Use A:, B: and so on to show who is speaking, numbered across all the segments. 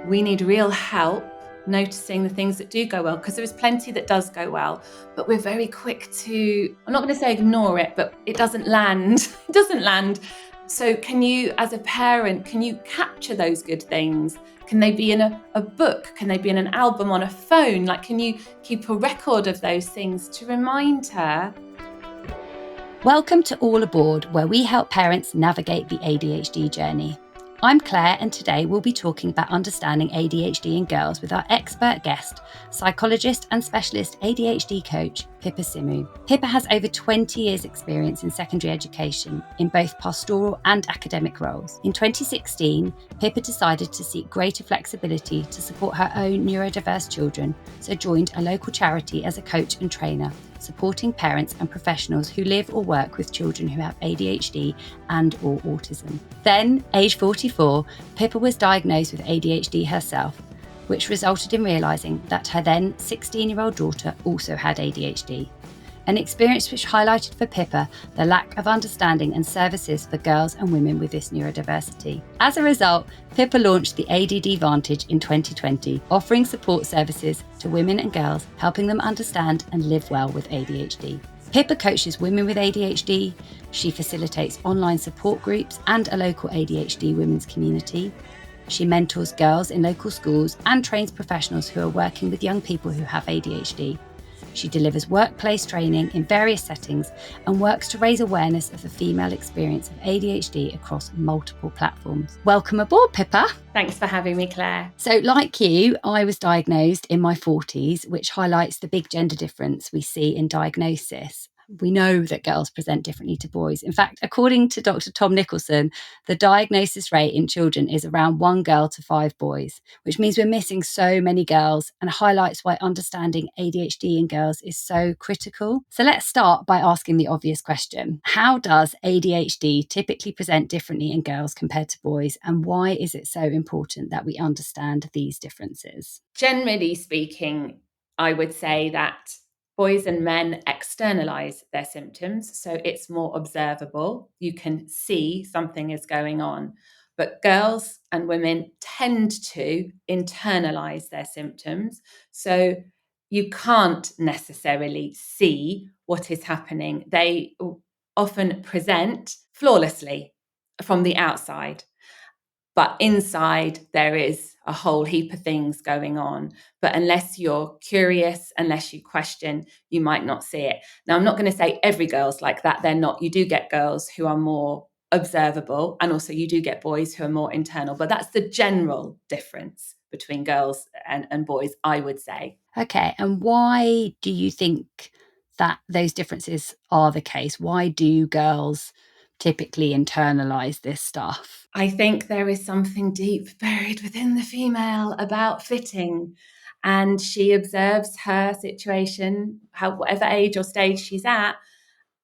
A: We need real help noticing the things that do go well, because there is plenty that does go well, but we're very quick to, I'm not going to say ignore it, but it doesn't land. It doesn't land. So can you, as a parent, can you capture those good things? Can they be in a book? Can they be in an album on a phone? Like, can you keep a record of those things to remind her?
B: Welcome to All Aboard, where we help parents navigate the ADHD journey. I'm Claire, and today we'll be talking about understanding ADHD in girls with our expert guest, psychologist and specialist ADHD coach, Pippa Simou. Pippa has over 20 years' experience in secondary education in both pastoral and academic roles. In 2016, Pippa decided to seek greater flexibility to support her own neurodiverse children, so joined a local charity as a coach and trainer, supporting parents and professionals who live or work with children who have ADHD and or autism. Then, age 44, Pippa was diagnosed with ADHD herself, which resulted in realising that her then 16-year-old daughter also had ADHD. An experience which highlighted for Pippa the lack of understanding and services for girls and women with this neurodiversity. As a result, Pippa launched the ADD Vantage in 2020, offering support services to women and girls, helping them understand and live well with ADHD. Pippa coaches women with ADHD, she facilitates online support groups and a local ADHD women's community. She mentors girls in local schools and trains professionals who are working with young people who have ADHD. She delivers workplace training in various settings and works to raise awareness of the female experience of ADHD across multiple platforms. Welcome aboard, Pippa.
A: Thanks for having me, Claire.
B: So, like you, I was diagnosed in my 40s, which highlights the big gender difference we see in diagnosis. We know that girls present differently to boys. In fact, according to Dr. Tom Nicholson, the diagnosis rate in children is around 1 girl to 5 boys, which means we're missing so many girls and highlights why understanding ADHD in girls is so critical. So let's start by asking the obvious question. How does ADHD typically present differently in girls compared to boys, and why is it so important that we understand these differences?
A: Generally speaking, I would say that boys and men externalise their symptoms, so it's more observable. You can see something is going on. But girls and women tend to internalise their symptoms, so you can't necessarily see what is happening. They often present flawlessly from the outside, but inside there is a whole heap of things going on. But unless you're curious, unless you question, you might not see it. Now, I'm not going to say every girl's like that. They're not. You do get girls who are more observable, and also you do get boys who are more internal. But that's the general difference between girls and boys, I would say.
B: Okay, and why do you think that those differences are the case? Why do girls typically internalise this stuff?
A: I think there is something deep buried within the female about fitting, and she observes her situation, whatever age or stage she's at,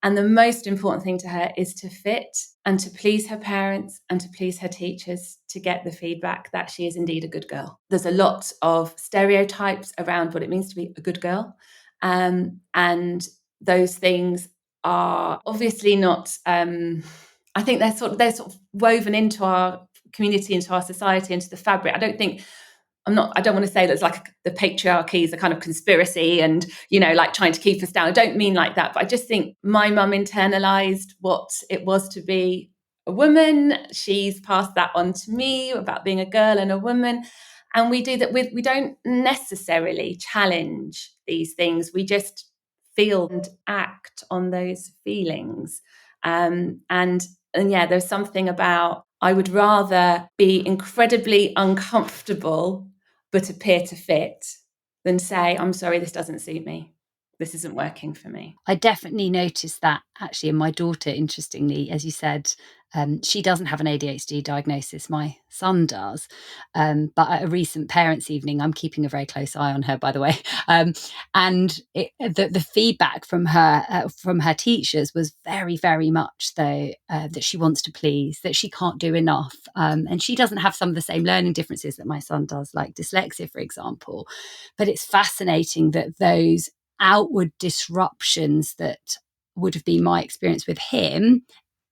A: and the most important thing to her is to fit and to please her parents and to please her teachers, to get the feedback that she is indeed a good girl. There's a lot of stereotypes around what it means to be a good girl, and those things are obviously not. I think they're sort of woven into our community, into our society, into the fabric. I don't want to say that it's like the patriarchy is a kind of conspiracy and, like trying to keep us down. I don't mean like that, but I just think my mum internalized what it was to be a woman. She's passed that on to me about being a girl and a woman. And we do that we don't necessarily challenge these things. We just feel and act on those feelings. And yeah, there's something about, I would rather be incredibly uncomfortable but appear to fit than say, I'm sorry, this doesn't suit me. This isn't working for me.
B: I definitely noticed that actually in my daughter, interestingly, as you said, she doesn't have an ADHD diagnosis. My son does. But at a recent parents' evening, I'm keeping a very close eye on her, by the way. And the feedback from her teachers was very, very much though that she wants to please, that she can't do enough. And she doesn't have some of the same learning differences that my son does, like dyslexia, for example. But it's fascinating that those outward disruptions that would have been my experience with him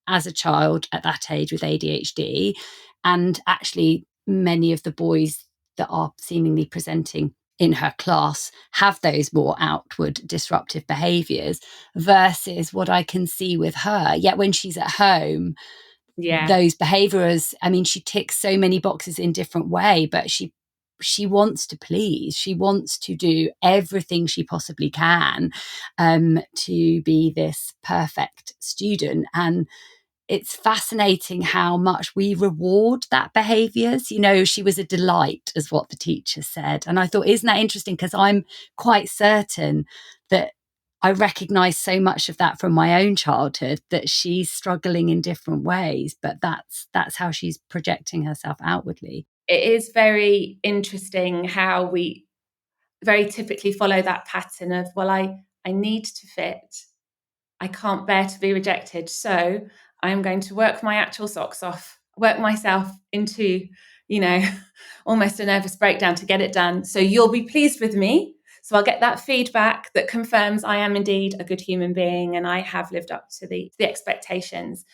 B: as a child at that age with ADHD, and actually many of the boys that are seemingly presenting in her class have those more outward disruptive behaviours versus what I can see with her. Yet when she's at home, those behaviours, I mean, she ticks so many boxes in different way, but she wants to please. She wants to do everything she possibly can to be this perfect student. And it's fascinating how much we reward that behaviours. You know, she was a delight, is what the teacher said. And I thought, isn't that interesting? Because I'm quite certain that I recognise so much of that from my own childhood, that she's struggling in different ways, but that's how she's projecting herself outwardly.
A: It is very interesting how we very typically follow that pattern of, well, I need to fit. I can't bear to be rejected. So I'm going to work my actual socks off, work myself into, almost a nervous breakdown to get it done. So you'll be pleased with me. So I'll get that feedback that confirms I am indeed a good human being and I have lived up to the expectations.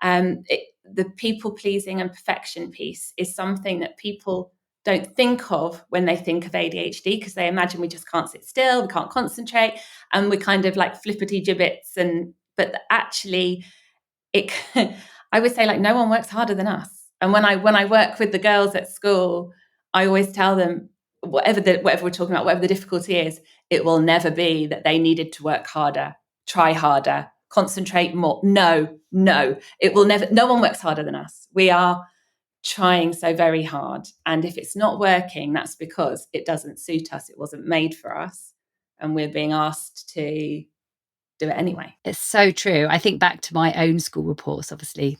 A: The people pleasing and perfection piece is something that people don't think of when they think of ADHD, because they imagine we just can't sit still, we can't concentrate, and we're kind of like flippity gibbets. But actually, I would say, like, no one works harder than us. And when I work with the girls at school, I always tell them, whatever we're talking about, whatever the difficulty is, it will never be that they needed to work harder, try harder, concentrate more. No, it will never. No one works harder than us. We are trying so very hard. And if it's not working, that's because it doesn't suit us. It wasn't made for us. And we're being asked to do it anyway.
B: It's so true. I think back to my own school reports. Obviously,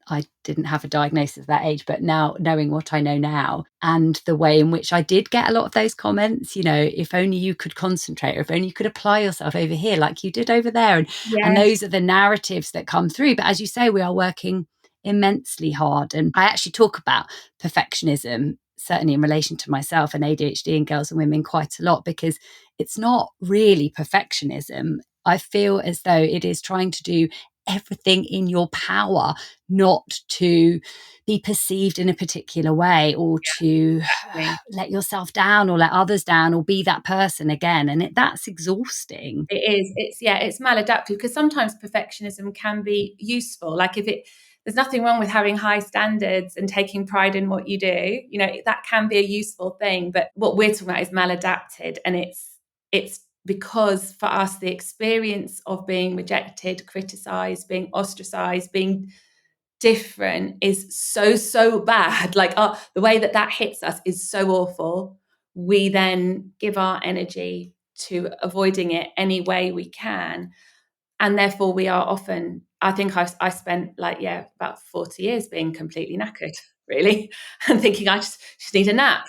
B: I didn't have a diagnosis at that age, but now knowing what I know now and the way in which I did get a lot of those comments, if only you could concentrate, or if only you could apply yourself over here like you did over there. And those are the narratives that come through. But as you say, we are working immensely hard. And I actually talk about perfectionism, certainly in relation to myself and ADHD in girls and women, quite a lot, because it's not really perfectionism. I feel as though it is trying to do everything in your power not to be perceived in a particular way, or to let yourself down or let others down or be that person again. And that's exhausting.
A: It is. It's maladaptive, because sometimes perfectionism can be useful. Like there's nothing wrong with having high standards and taking pride in what you do. That can be a useful thing. But what we're talking about is maladapted. And it's because for us, the experience of being rejected, criticized, being ostracized, being different is so bad. Like the way that hits us is so awful. We then give our energy to avoiding it any way we can. And therefore we are often, I think I spent about 40 years being completely knackered, really, and thinking I just need a nap.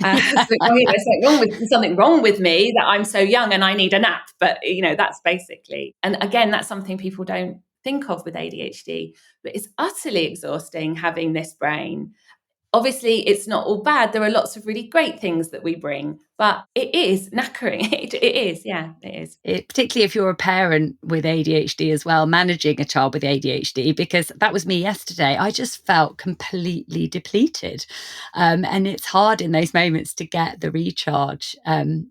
A: There's something wrong with me that I'm so young and I need a nap. But, that's basically, and again, that's something people don't think of with ADHD, but it's utterly exhausting having this brain. Obviously, it's not all bad. There are lots of really great things that we bring, but it is knackering. It is. Yeah, it is.
B: Particularly if you're a parent with ADHD as well, managing a child with ADHD, because that was me yesterday. I just felt completely depleted. And it's hard in those moments to get the recharge and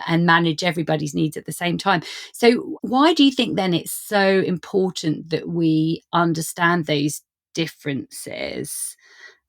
B: manage everybody's needs at the same time. So why do you think then it's so important that we understand those differences?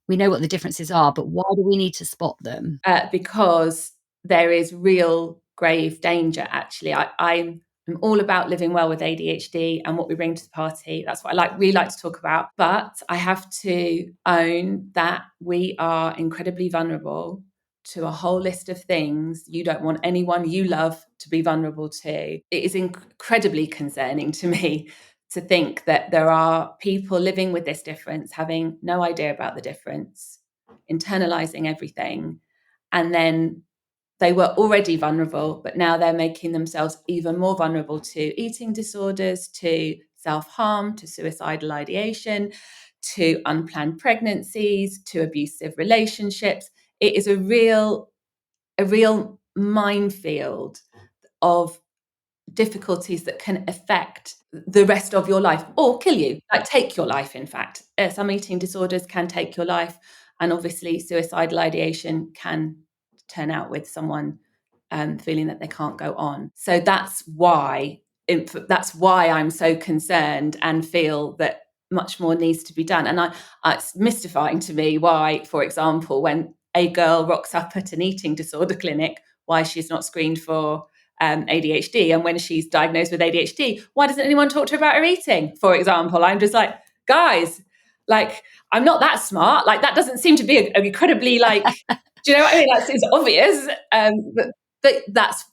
B: We know what the differences are, but why do we need to spot them?
A: Because there is real grave danger, actually. I'm all about living well with ADHD and what we bring to the party. That's what I really like to talk about. But I have to own that we are incredibly vulnerable to a whole list of things you don't want anyone you love to be vulnerable to. It is incredibly concerning to me to think that there are people living with this difference, having no idea about the difference, internalizing everything, and then they were already vulnerable, but now they're making themselves even more vulnerable to eating disorders, to self-harm, to suicidal ideation, to unplanned pregnancies, to abusive relationships. It is a real minefield of difficulties that can affect the rest of your life or kill you, like take your life. In fact, some eating disorders can take your life, and obviously suicidal ideation can turn out with someone feeling that they can't go on. So that's why I'm so concerned and feel that much more needs to be done. And it's mystifying to me why, for example, when a girl rocks up at an eating disorder clinic, why she's not screened for ADHD, and when she's diagnosed with ADHD, why doesn't anyone talk to her about her eating, for example? I'm just like, guys, like, I'm not that smart. Like, that doesn't seem to be an incredibly, like, do you know what I mean? It's obvious. But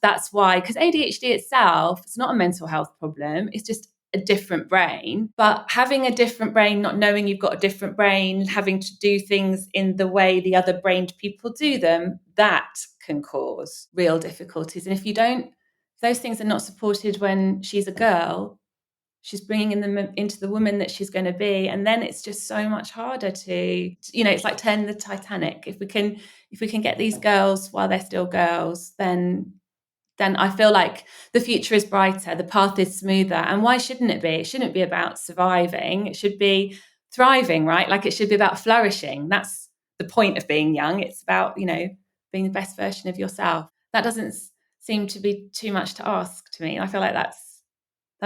A: that's why, because ADHD itself, it's not a mental health problem. It's just a different brain. But having a different brain, not knowing you've got a different brain, having to do things in the way the other brained people do them, that can cause real difficulties. And if those things are not supported when she's a girl, she's bringing them into the woman that she's going to be, and then it's just so much harder to, it's like turning the Titanic. If we can get these girls while they're still girls, then I feel like the future is brighter, the path is smoother. And why shouldn't it be? It shouldn't be about surviving. It should be thriving, right? Like, it should be about flourishing. That's the point of being young. It's about, being the best version of yourself. That doesn't seem to be too much to ask to me. I feel like that's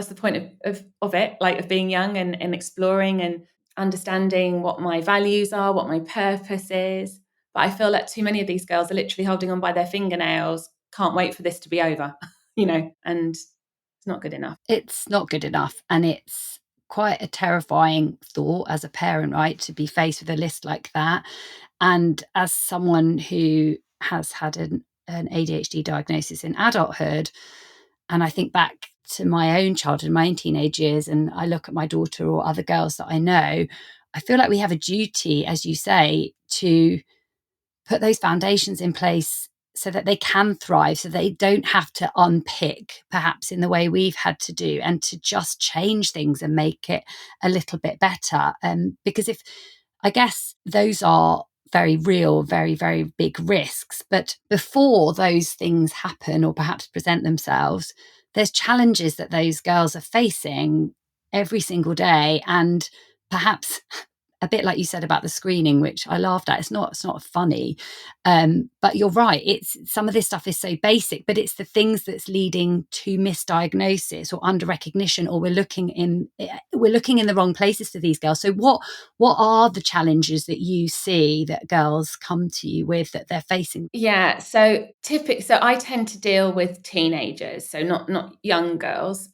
A: the point of it, like, of being young and exploring and understanding what my values are, what my purpose is. But I feel like too many of these girls are literally holding on by their fingernails, can't wait for this to be over, and it's not good enough.
B: It's not good enough. And it's quite a terrifying thought as a parent, right, to be faced with a list like that. And as someone who has had an ADHD diagnosis in adulthood, and I think back to my own childhood, my own teenage years, and I look at my daughter or other girls that I know, I feel like we have a duty, as you say, to put those foundations in place so that they can thrive, so they don't have to unpick perhaps in the way we've had to do, and to just change things and make it a little bit better. Because I guess those are very real, very, very big risks. But before those things happen or perhaps present themselves, there's challenges that those girls are facing every single day. And perhaps a bit like you said about the screening, which I laughed at. It's not funny, but you're right. It's some of this stuff is so basic, but it's the things that's leading to misdiagnosis or under recognition, or we're looking in the wrong places for these girls. So what are the challenges that you see that girls come to you with that they're facing?
A: Yeah, so I tend to deal with teenagers, so not young girls,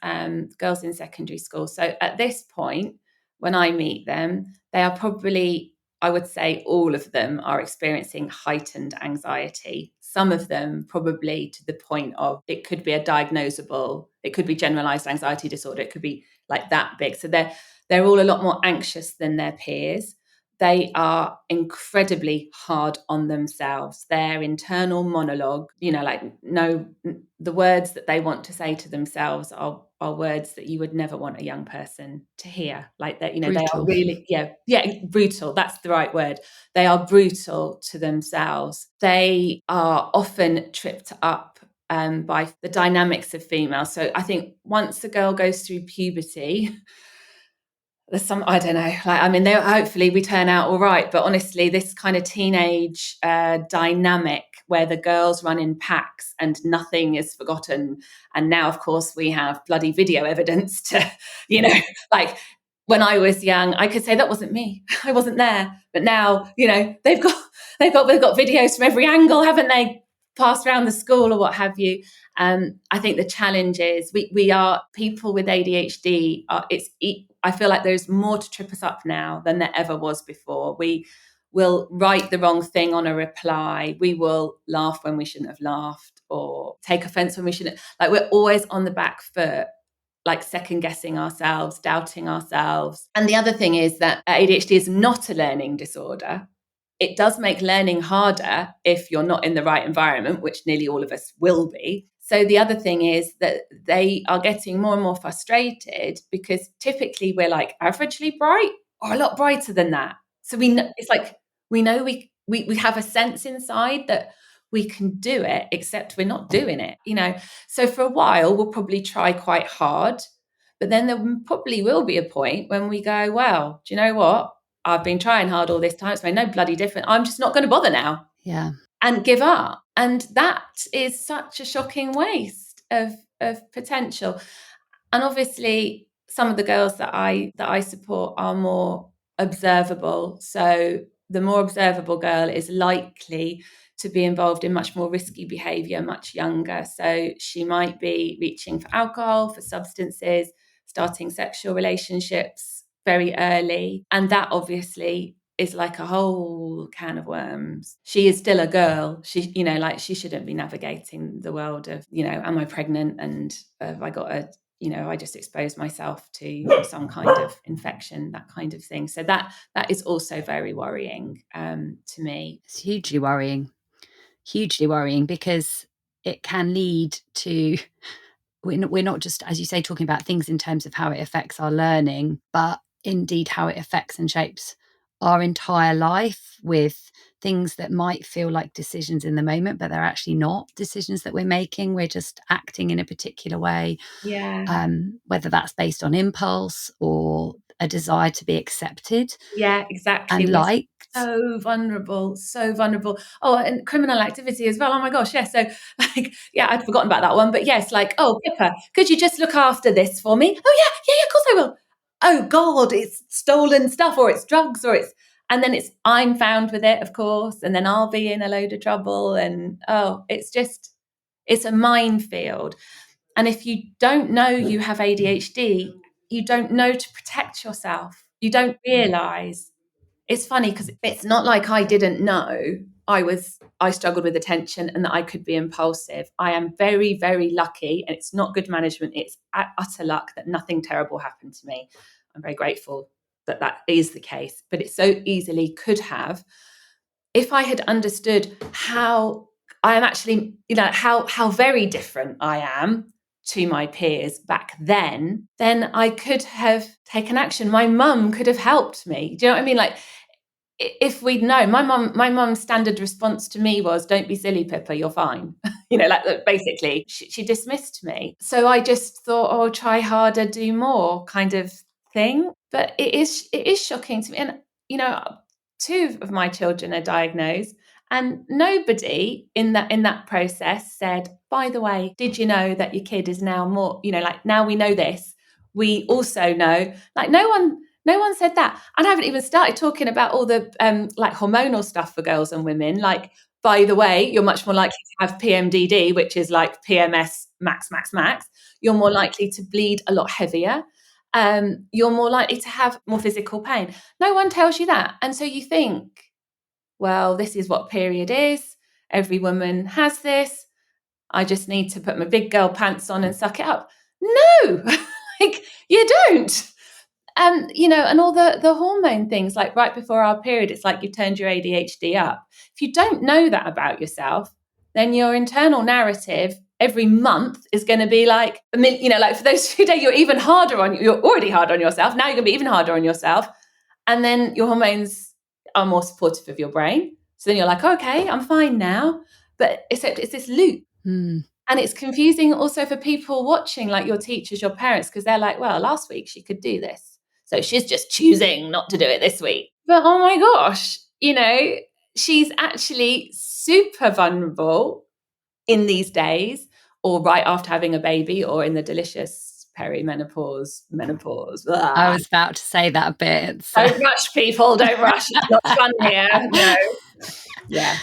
A: girls in secondary school. So at this point, when I meet them, they are probably, I would say all of them are experiencing heightened anxiety. Some of them probably to the point of, it could be a diagnosable, it could be generalized anxiety disorder, it could be like that big. So they're all a lot more anxious than their peers. They are incredibly hard on themselves. Their internal monologue, the words that they want to say to themselves are words that you would never want a young person to hear. Like that,
B: Brutal.
A: they are really, brutal. That's the right word. They are brutal to themselves. They are often tripped up by the dynamics of females. So I think once a girl goes through puberty, there's some, I don't know, hopefully we turn out all right. But honestly, this kind of teenage dynamic where the girls run in packs and nothing is forgotten. And now, of course, we have bloody video evidence to, like when I was young, I could say that wasn't me. I wasn't there. But now, they've got videos from every angle, haven't they? Passed around the school or what have you. I think the challenge is we are people with ADHD. I feel like there's more to trip us up now than there ever was before. We will write the wrong thing on a reply. We will laugh when we shouldn't have laughed or take offense when we shouldn't. Like, we're always on the back foot, like second guessing ourselves, doubting ourselves. And the other thing is that ADHD is not a learning disorder. It does make learning harder if you're not in the right environment, which nearly all of us will be. So the other thing is that they are getting more and more frustrated because typically we're like averagely bright or a lot brighter than that. So we know, it's like we know we have a sense inside that we can do it, except we're not doing it, So for a while we'll probably try quite hard, but then there probably will be a point when we go, well, do you know what? I've been trying hard all this time. It's made no bloody difference. I'm just not going to bother now.
B: Yeah.
A: and give up. And that is such a shocking waste of potential. And obviously, some of the girls that I support are more observable. So the more observable girl is likely to be involved in much more risky behaviour much younger. So she might be reaching for alcohol, for substances, starting sexual relationships very early. And that obviously is like a whole can of worms. She is still a girl. She, like she shouldn't be navigating the world of, am I pregnant and have I got I just exposed myself to some kind of infection, that kind of thing. So that is also very worrying to me.
B: It's hugely worrying because it can lead to, we're not just, as you say, talking about things in terms of how it affects our learning, but indeed how it affects and shapes our entire life, with things that might feel like decisions in the moment, but they're actually not decisions that we're making. We're just acting in a particular way, whether that's based on impulse or a desire to be accepted.
A: Yeah, exactly.
B: And liked.
A: So vulnerable. Oh, and criminal activity as well. Oh my gosh, yes. So I'd forgotten about that one. But yes, oh, Pippa, could you just look after this for me? Oh yeah, of course I will. Oh God, it's stolen stuff, or it's drugs, and then I'm found with it, of course, and then I'll be in a load of trouble. And it's a minefield. And if you don't know you have ADHD, you don't know to protect yourself. You don't realise. It's funny because it's not like I didn't know I struggled with attention and that I could be impulsive. I am very, very lucky, and it's not good management. It's utter luck that nothing terrible happened to me. I'm very grateful that is the case, but it so easily could have. If I had understood how I am actually, how very different I am to my peers back then I could have taken action. My mum could have helped me. Do you know what I mean? If we'd known, my mum's standard response to me was, "Don't be silly, Pippa, you're fine." Basically, she dismissed me. So I just thought, "Oh, try harder, do more," kind of thing. But it is shocking to me. And, 2 of my children are diagnosed, and nobody in that process said, "By the way, did you know that your kid is now more, now we know this, we also know," no one said that. And I haven't even started talking about all the hormonal stuff for girls and women. By the way, you're much more likely to have PMDD, which is like PMS max. You're more likely to bleed a lot heavier. You're more likely to have more physical pain. No one tells you that. And so you think, well, this is what period is. Every woman has this. I just need to put my big girl pants on and suck it up. No, you don't. And all the hormone things, like right before our period, it's like you've turned your ADHD up. If you don't know that about yourself, then your internal narrative every month is going to be for those 2 days, you're already hard on yourself. Now you're going to be even harder on yourself. And then your hormones are more supportive of your brain. So then you're like, okay, I'm fine now. But except it's this loop. And it's confusing also for people watching, like your teachers, your parents, because they're like, well, last week she could do this, so she's just choosing not to do it this week. But oh my gosh, she's actually super vulnerable in these days, or right after having a baby, or in the delicious menopause. Blah.
B: I was about to say that bit.
A: Don't rush, people. Don't rush. It's not fun here. No. Yeah.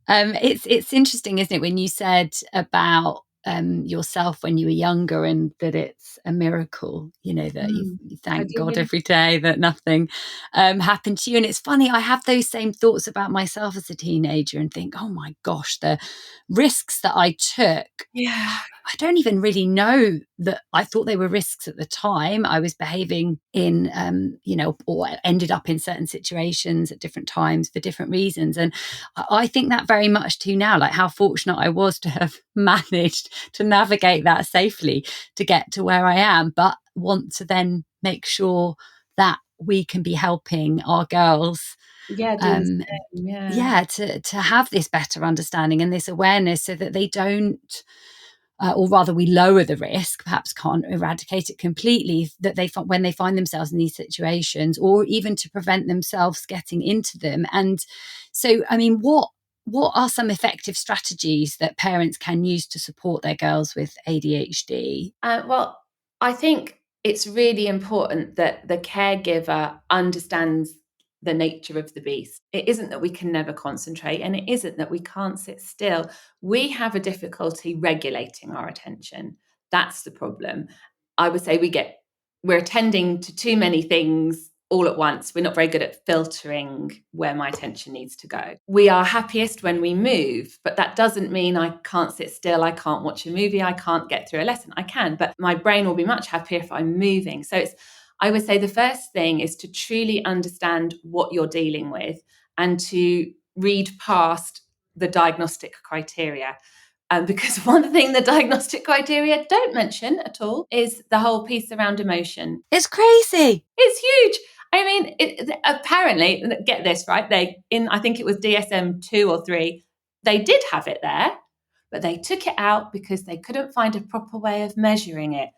B: It's interesting, isn't it, when you said about yourself when you were younger, and that it's a miracle, that you thank God every day that nothing happened to you. And it's funny, I have those same thoughts about myself as a teenager and think, oh my gosh, the risks that I took.
A: Yeah.
B: I don't even really know that I thought they were risks at the time. I was behaving in, or ended up in certain situations at different times for different reasons. And I think that very much too now, like how fortunate I was to have managed to navigate that safely to get to where I am, but want to then make sure that we can be helping our girls. To have this better understanding and this awareness, so that they don't, or rather we lower the risk, perhaps can't eradicate it completely, that when they find themselves in these situations, or even to prevent themselves getting into them. And so, I mean, what what are some effective strategies that parents can use to support their girls with ADHD?
A: Well, I think it's really important that the caregiver understands the nature of the beast. It isn't that we can never concentrate, and it isn't that we can't sit still. We have a difficulty regulating our attention. That's the problem. I would say we're attending to too many things all at once. We're not very good at filtering where my attention needs to go. We are happiest when we move, but that doesn't mean I can't sit still, I can't watch a movie, I can't get through a lesson. I can, but my brain will be much happier if I'm moving. So I would say the first thing is to truly understand what you're dealing with and to read past the diagnostic criteria. Because one thing the diagnostic criteria don't mention at all is the whole piece around emotion.
B: It's crazy.
A: It's huge. I mean, apparently, get this, right? I think it was DSM 2 or 3, they did have it there, but they took it out because they couldn't find a proper way of measuring it.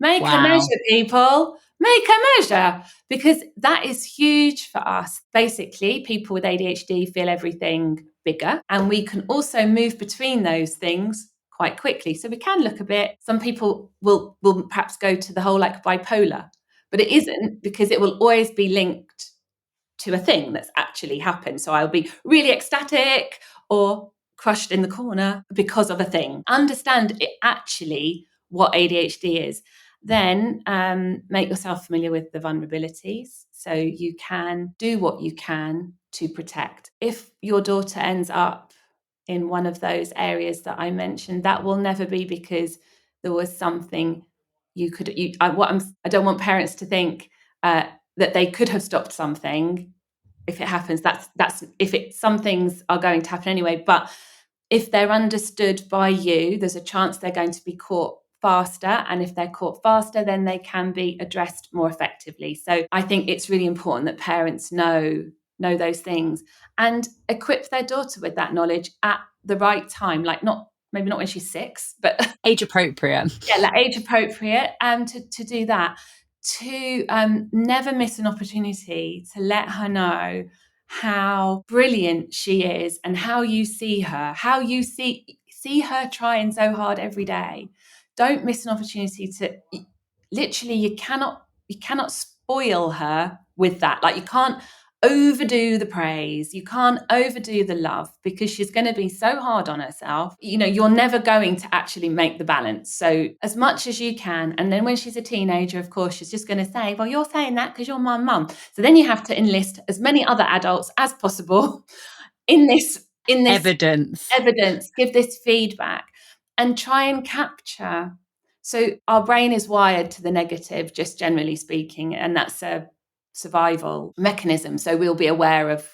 A: Make a measure, people. Make a measure, because that is huge for us. Basically, people with ADHD feel everything bigger, and we can also move between those things quite quickly. So we can look a bit, some people will perhaps go to the whole like bipolar, but it isn't, because it will always be linked to a thing that's actually happened. So I'll be really ecstatic or crushed in the corner because of a thing. Understand it actually what ADHD is. Then make yourself familiar with the vulnerabilities so you can do what you can to protect. If your daughter ends up in one of those areas that I mentioned, that will never be because there was something I don't want parents to think that they could have stopped something. If it happens, some things are going to happen anyway. But if they're understood by you, there's a chance they're going to be caught faster. And if they're caught faster, then they can be addressed more effectively. So I think it's really important that parents know those things and equip their daughter with that knowledge at the right time, like maybe not when she's 6, but
B: age appropriate.
A: Yeah, like age appropriate, to do that, to never miss an opportunity to let her know how brilliant she is and how you see her, how you see her trying so hard every day. Don't miss an opportunity to literally, you cannot spoil her with that. Like, you can't overdo the praise, you can't overdo the love, because she's going to be so hard on herself. You're never going to actually make the balance. So as much as you can, and then when she's a teenager, of course, she's just going to say, well, you're saying that because you're my mum. So then you have to enlist as many other adults as possible in this
B: evidence,
A: give this feedback and try and capture. So our brain is wired to the negative, just generally speaking, and that's a survival mechanism. So we'll be aware of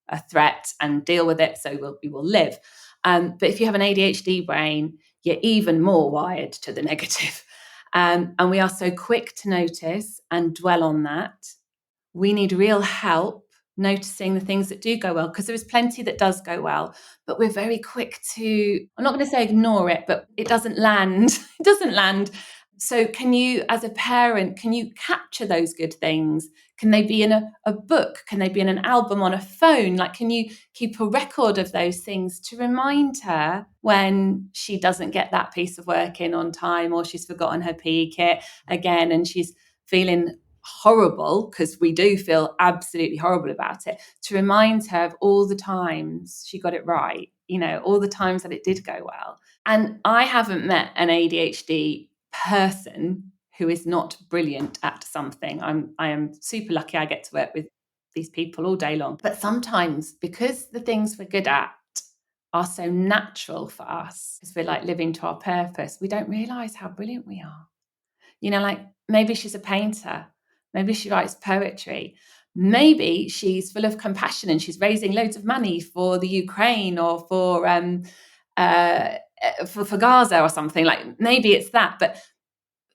A: a threat and deal with it, so we will live. But if you have an ADHD brain, you're even more wired to the negative. And we are so quick to notice and dwell on that. We need real help noticing the things that do go well, because there is plenty that does go well, but we're very quick to, I'm not going to say ignore it, but it doesn't land. It doesn't land. So can you, as a parent, can you capture those good things? Can they be in a book? Can they be in an album on a phone? Like, can you keep a record of those things to remind her when she doesn't get that piece of work in on time, or she's forgotten her PE kit again and she's feeling horrible, because we do feel absolutely horrible about it, to remind her of all the times she got it right, all the times that it did go well. And I haven't met an ADHD person who is not brilliant at something. I am super lucky I get to work with these people all day long. But sometimes, because the things we're good at are so natural for us, because we're like living to our purpose, we don't realise how brilliant we are. Like, maybe she's a painter, maybe she writes poetry, maybe she's full of compassion and she's raising loads of money for the Ukraine or for Gaza or something. Like, maybe it's that, but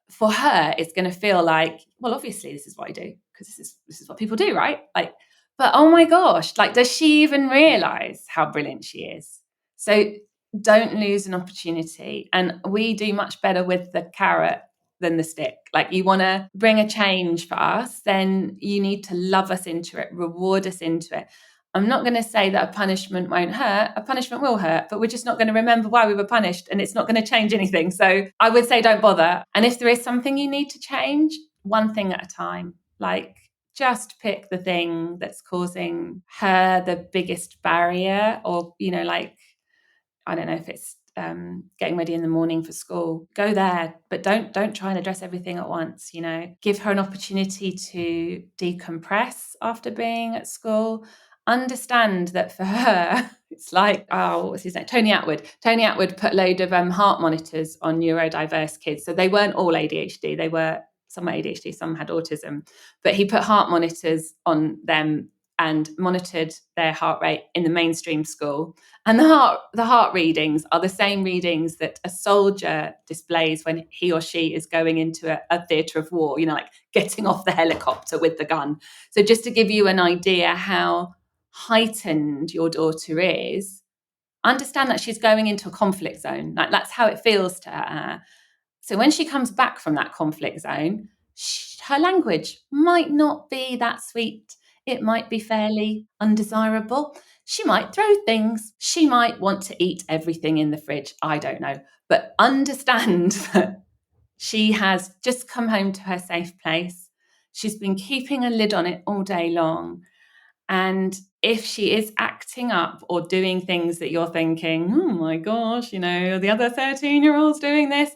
A: for her, it's going to feel like, well, obviously this is what I do, because this is what people do, right? Like, but oh my gosh, like, does she even realize how brilliant she is? So don't lose an opportunity. And we do much better with the carrot than the stick. Like, you want to bring a change for us, then you need to love us into it, reward us into it. I'm not going to say that a punishment won't hurt. A punishment will hurt, but we're just not going to remember why we were punished, and it's not going to change anything. So I would say don't bother. And if there is something you need to change, one thing at a time. Like, just pick the thing that's causing her the biggest barrier, or, like, I don't know if it's getting ready in the morning for school. Go there, but don't try and address everything at once. Give her an opportunity to decompress after being at school. Understand that for her, it's like, what's his name? Tony Attwood. Tony Attwood put a load of heart monitors on neurodiverse kids. So they weren't all ADHD. They were, some were ADHD, some had autism. But he put heart monitors on them and monitored their heart rate in the mainstream school. And the heart readings are the same readings that a soldier displays when he or she is going into a theatre of war, like getting off the helicopter with the gun. So just to give you an idea how heightened your daughter is, understand that she's going into a conflict zone. Like, that's how it feels to her. So when she comes back from that conflict zone, her language might not be that sweet. It might be fairly undesirable. She might throw things. She might want to eat everything in the fridge. I don't know. But understand that she has just come home to her safe place. She's been keeping a lid on it all day long. And if she is acting up or doing things that you're thinking, oh my gosh, the other 13-year-old's doing this,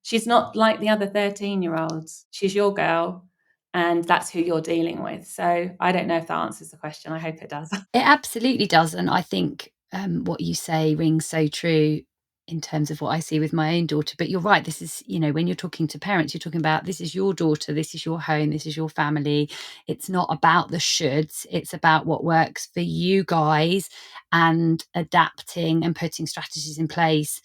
A: she's not like the other 13-year-olds. She's your girl, and that's who you're dealing with. So I don't know if that answers the question. I hope it does.
B: It absolutely does. And I think what you say rings so true in terms of what I see with my own daughter. But you're right. This is, when you're talking to parents, you're talking about, this is your daughter, this is your home, this is your family. It's not about the shoulds. It's about what works for you guys, and adapting and putting strategies in place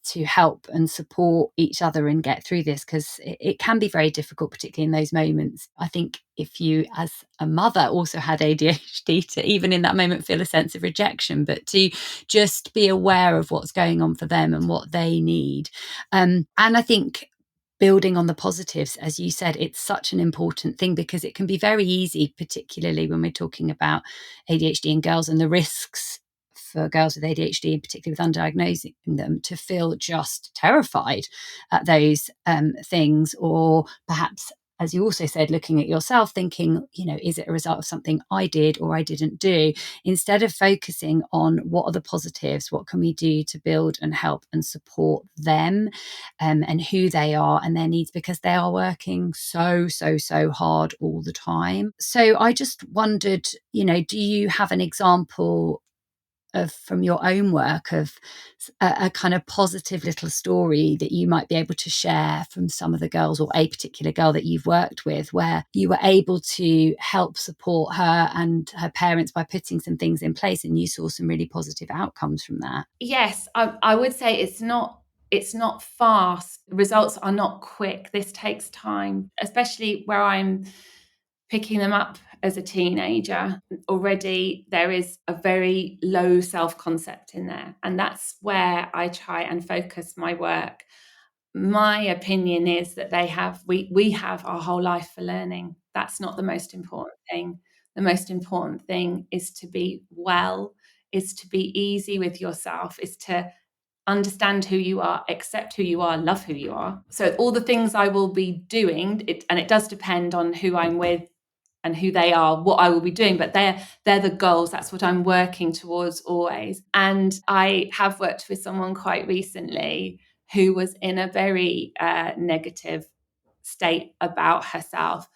B: to help and support each other and get through this, because it can be very difficult, particularly in those moments. I think if you, as a mother, also had ADHD, to even in that moment feel a sense of rejection, but to just be aware of what's going on for them and what they need. And I think building on the positives, as you said, it's such an important thing, because it can be very easy, particularly when we're talking about ADHD in girls and the risks for girls with ADHD, and particularly with undiagnosing them, to feel just terrified at those things, or perhaps, as you also said, looking at yourself, thinking, is it a result of something I did or I didn't do? Instead of focusing on what are the positives, what can we do to build and help and support them, and who they are and their needs, because they are working so hard all the time. So I just wondered, do you have an example from your own work of a kind of positive little story that you might be able to share from some of the girls, or a particular girl that you've worked with, where you were able to help support her and her parents by putting some things in place and you saw some really positive outcomes from that?
A: Yes, I would say it's not fast. Results are not quick. This takes time, especially where I'm picking them up as a teenager. Already there is a very low self-concept in there, and that's where I try and focus my work. My opinion is that we have our whole life for learning. That's not the most important thing. The most important thing is to be well, is to be easy with yourself, is to understand who you are, accept who you are, love who you are. So all the things I will be doing, and it does depend on who I'm with and who they are, what I will be doing, but they're the goals. That's what I'm working towards always. And I have worked with someone quite recently who was in a very negative state about herself.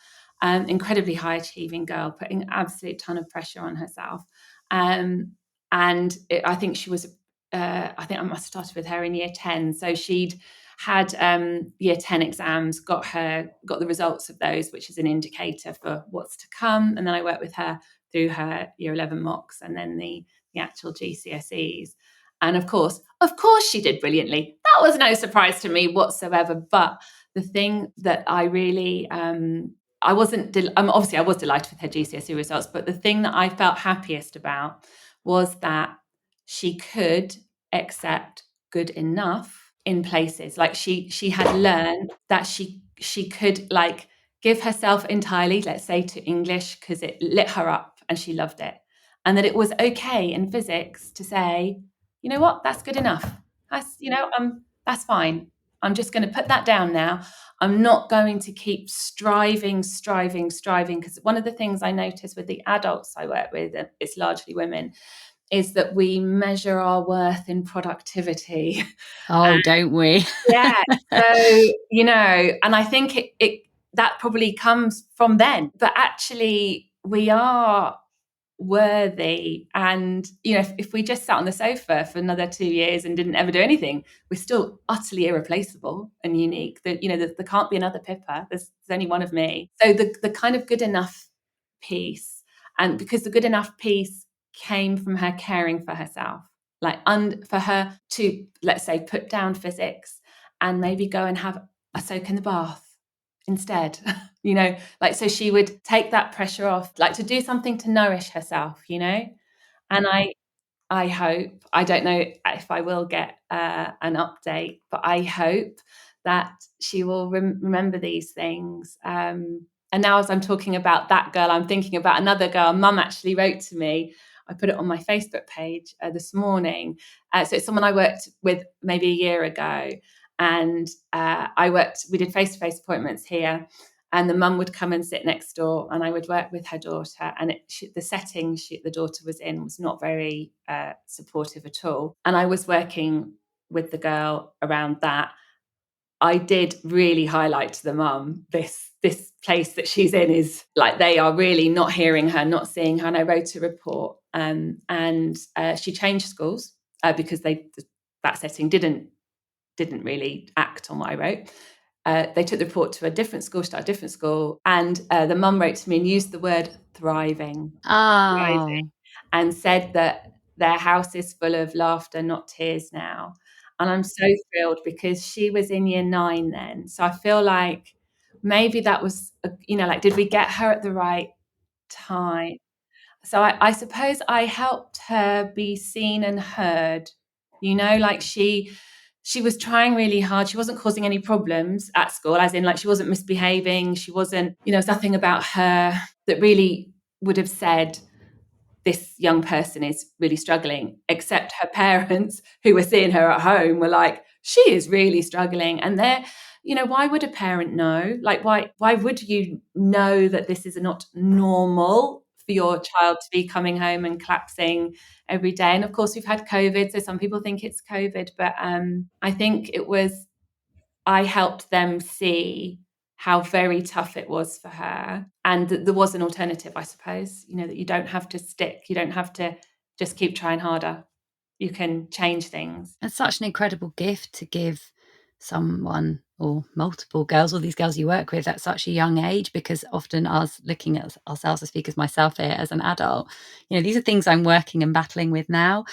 A: Incredibly high achieving girl, putting an absolute ton of pressure on herself. I think she was, I think I must have started with her in year 10. So she'd had year 10 exams, got the results of those, which is an indicator for what's to come. And then I worked with her through her year 11 mocks and then the actual GCSEs. And of course she did brilliantly. That was no surprise to me whatsoever. But the thing that I really, I was delighted with her GCSE results, but the thing that I felt happiest about was that she could accept good enough in places. Like she had learned that she could like give herself entirely, let's say, to English, because it lit her up and she loved it. and that it was okay in physics to say, you know what, that's good enough. That's fine. I'm just going to put that down now. I'm not going to keep striving, because one of the things I notice with the adults I work with, and it's largely women, is that we measure our worth in productivity.
B: Oh, don't we?
A: Yeah. So, and I think it that probably comes from then. But actually, we are worthy. And, if we just sat on the sofa for another 2 years and didn't ever do anything, we're still utterly irreplaceable and unique. There can't be another Pippa. There's only one of me. So the kind of good enough piece, and because the good enough piece came from her caring for herself, for her to, let's say, put down physics and maybe go and have a soak in the bath instead. So she would take that pressure off, to do something to nourish herself. And I hope, I don't know if I will get an update, but I hope that she will remember these things. And now, as I'm talking about that girl, I'm thinking about another girl. Mum actually wrote to me. I put it on my Facebook page this morning. So it's someone I worked with maybe a year ago. And we did face-to-face appointments here. And the mum would come and sit next door, and I would work with her daughter. And the setting the daughter was in was not very supportive at all. And I was working with the girl around that. I did really highlight to the mum, this place that she's in is they are really not hearing her, not seeing her. And I wrote a report, and she changed schools because that setting didn't really act on what I wrote. They took the report to a different school, started a different school, and the mum wrote to me and used the word thriving.
B: Oh.
A: And said that their house is full of laughter, not tears now. And I'm so thrilled because she was in year 9 then. So I feel like maybe that was, did we get her at the right time? So I suppose I helped her be seen and heard. She was trying really hard. She wasn't causing any problems at school, as in she wasn't misbehaving. She wasn't, there's nothing about her that really would have said, this young person is really struggling, except her parents who were seeing her at home were like, she is really struggling. And they're, why would a parent know? Why would you know that this is not normal for your child to be coming home and collapsing every day? And of course, we've had COVID, so some people think it's COVID, but I think I helped them see how very tough it was for her, and that there was an alternative, I suppose, that you don't have to stick, you don't have to just keep trying harder. You can change things.
B: It's such an incredible gift to give someone, or multiple girls, or these girls you work with, at such a young age, because often us looking at ourselves, I speak as myself here, as an adult, these are things I'm working and battling with now.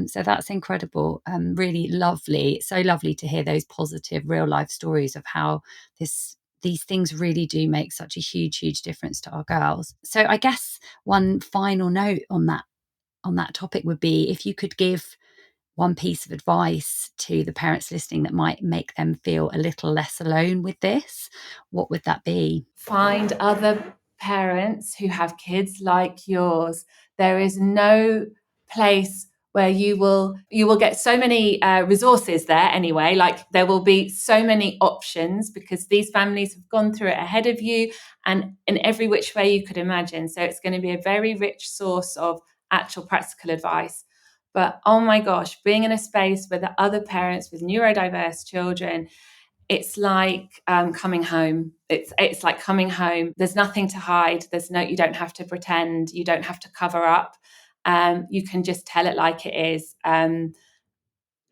B: So that's incredible. Really lovely. So lovely to hear those positive real life stories of how these things really do make such a huge difference to our girls. So I guess one final note on that topic would be, if you could give one piece of advice to the parents listening that might make them feel a little less alone with this, what would that be?
A: Find other parents who have kids like yours. There is no place where you will get so many resources there anyway. There will be so many options because these families have gone through it ahead of you, and in every which way you could imagine. So it's going to be a very rich source of actual practical advice. But oh my gosh, being in a space with the other parents with neurodiverse children, it's like coming home. It's like coming home. There's nothing to hide. You don't have to pretend. You don't have to cover up. You can just tell it like it is, in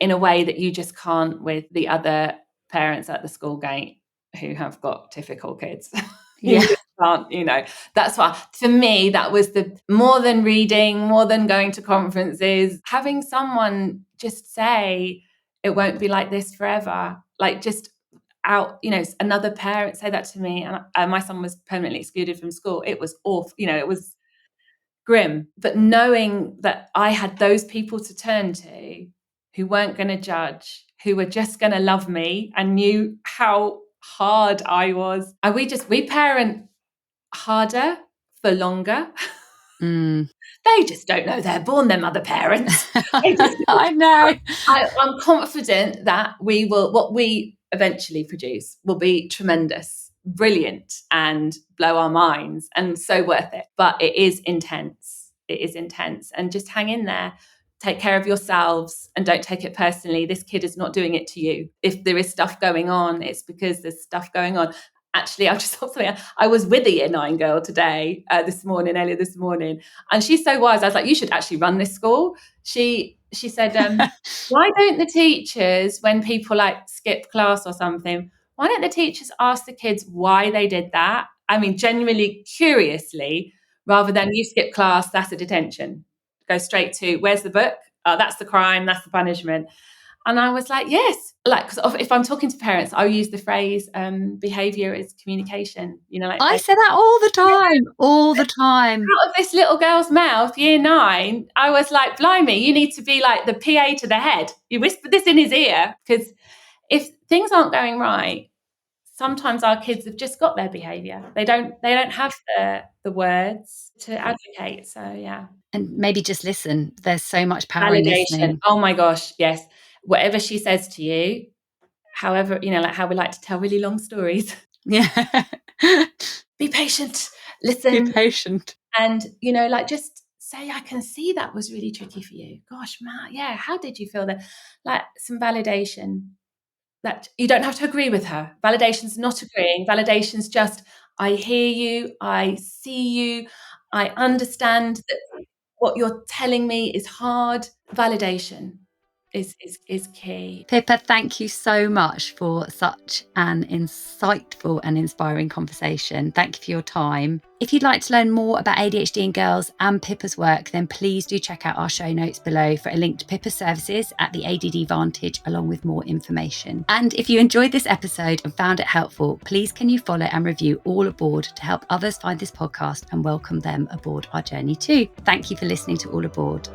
A: a way that you just can't with the other parents at the school gate who have got difficult kids. You
B: Yeah.
A: just can't, that's why, for me, that was the more than reading, more than going to conferences, having someone just say, it won't be like this forever. Just out, another parent say that to me. And my son was permanently excluded from school. It was awful, it was grim. But knowing that I had those people to turn to who weren't going to judge, who were just going to love me, and knew how hard I was. And we parent harder for longer. They just don't know they're born, them other parents.
B: I know.
A: I'm confident that what we eventually produce will be tremendous, brilliant, and blow our minds, and so worth it. But it is intense. It is intense. And just hang in there. Take care of yourselves and don't take it personally. This kid is not doing it to you. If there is stuff going on, it's because there's stuff going on. Actually, I just thought something. I was with a year 9 girl today, earlier this morning, and she's so wise. I was like, you should actually run this school. She said, why don't the teachers, when people like skip class or something, why don't the teachers ask the kids why they did that? I mean, genuinely, curiously, rather than you skip class, that's a detention. Go straight to, where's the book? Oh, that's the crime, that's the punishment. And I was like, yes. Like, because if I'm talking to parents, I'll use the phrase, behaviour is communication. You know, like
B: I say that all the time.
A: Out of this little girl's mouth, year 9, I was like, blimey, you need to be like the PA to the head. You whisper this in his ear, because if things aren't going right, sometimes our kids have just got their behaviour. They don't have the words to advocate. So yeah.
B: And maybe just listen. There's so much power in
A: Validation.
B: listening.
A: Oh my gosh, yes. Whatever she says to you, however, you know, like how we like to tell really long stories.
B: Yeah.
A: Be patient. Listen.
B: Be patient.
A: And, you know, like just say, I can see that was really tricky for you. Gosh, Matt, yeah. How did you feel that? Like some validation. That you don't have to agree with her. Validation's not agreeing. Validation's just, I hear you. I see you. I understand that what you're telling me is hard. Validation is key.
B: Pippa, thank you so much for such an insightful and inspiring conversation. Thank you for your time. If you'd like to learn more about ADHD in girls and Pippa's work, then please do check out our show notes below for a link to Pippa's services at the ADD Vantage, along with more information. And if you enjoyed this episode and found it helpful, please can you follow and review All Aboard to help others find this podcast and welcome them aboard our journey too. Thank you for listening to All Aboard.